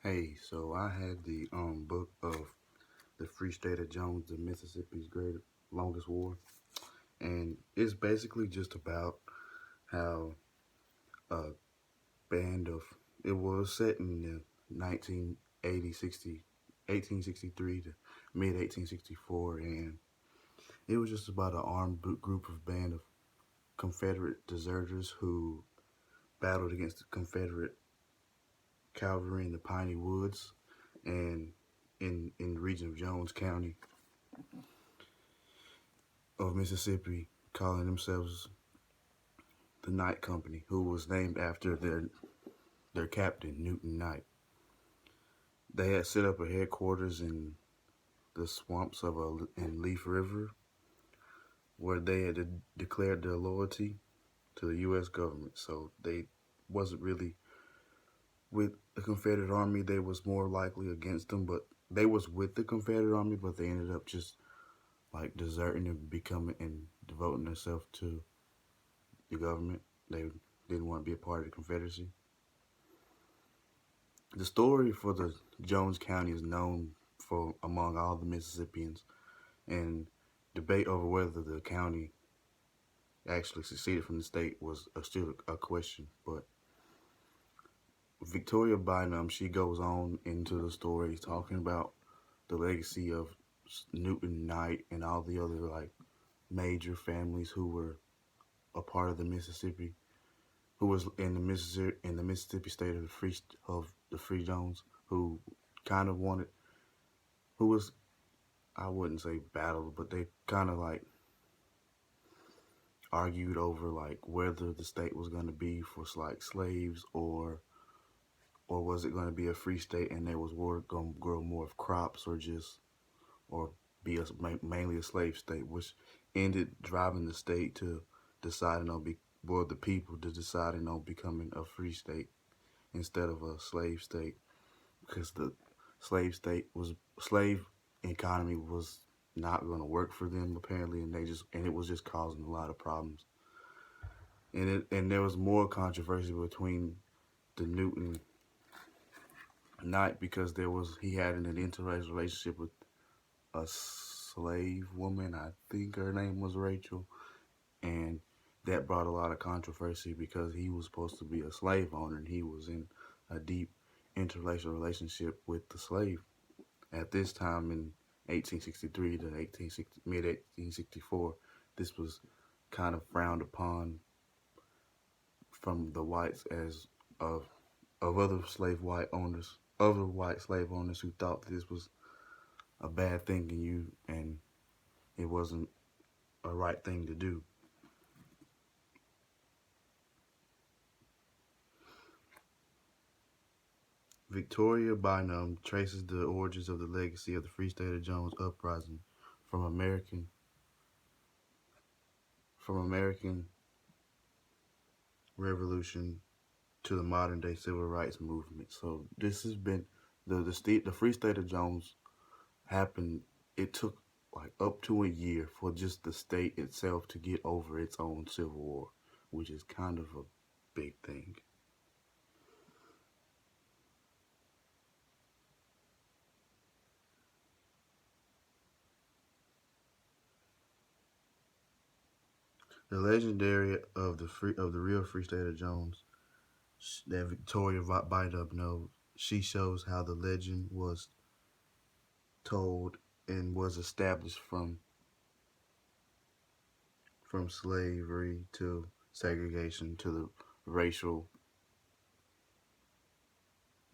Hey, so I had the book of the Free State of Jones, the Mississippi's Great Longest War, and it's basically just about how a band of it was set in the 1980, 1863 to mid 1864, and it was just about an armed group of band of Confederate deserters who battled against the Confederate cavalry in the Piney Woods and in the region of Jones County of Mississippi, calling themselves the Knight Company, who was named after their captain, Newton Knight. They had set up a headquarters in the swamps of in Leaf River, where they had declared their loyalty to the U.S. government. So they wasn't really with the Confederate Army. They was more likely against them, but they was with the Confederate Army, but they ended up just like deserting and becoming and devoting themselves to the government. They didn't want to be a part of the Confederacy. The story for the Jones County is known for among all the Mississippians, and debate over whether the county actually seceded from the state was still a question. But Victoria Bynum, she goes on into the story talking about the legacy of Newton Knight and all the other like major families who were a part of the Mississippi, who was in the Mississippi state of the Free Jones, who kind of wanted, who was, I wouldn't say battled, but they kind of like argued over like whether the state was going to be for like slaves or was it going to be a free state and there was going to grow more of crops or be mainly a slave state, which ended driving the state to deciding on the people to deciding on becoming a free state instead of a slave state, because the slave economy was not going to work for them apparently, and it was just causing a lot of problems. And there was more controversy between the Newton Knight because he had an interracial relationship with a slave woman. I think her name was Rachel, and that brought a lot of controversy because he was supposed to be a slave owner and he was in a deep interracial relationship with the slave. At this time in 1863 to mid 1864, this was kind of frowned upon from the whites as of other white slave owners who thought that this was a bad thing and it wasn't a right thing to do. Victoria Bynum traces the origins of the legacy of the Free State of Jones uprising from American Revolution to the modern day civil rights movement. So this has been the Free State of Jones happened. It took like up to a year for just the state itself to get over its own civil war, which is kind of a big thing. The legendary of the real Free State of Jones that Victoria Bynum knows. She shows how the legend was told and was established from slavery to segregation to the racial,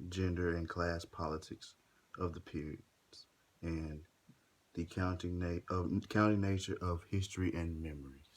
gender, and class politics of the periods, and the counting nature of history and memories.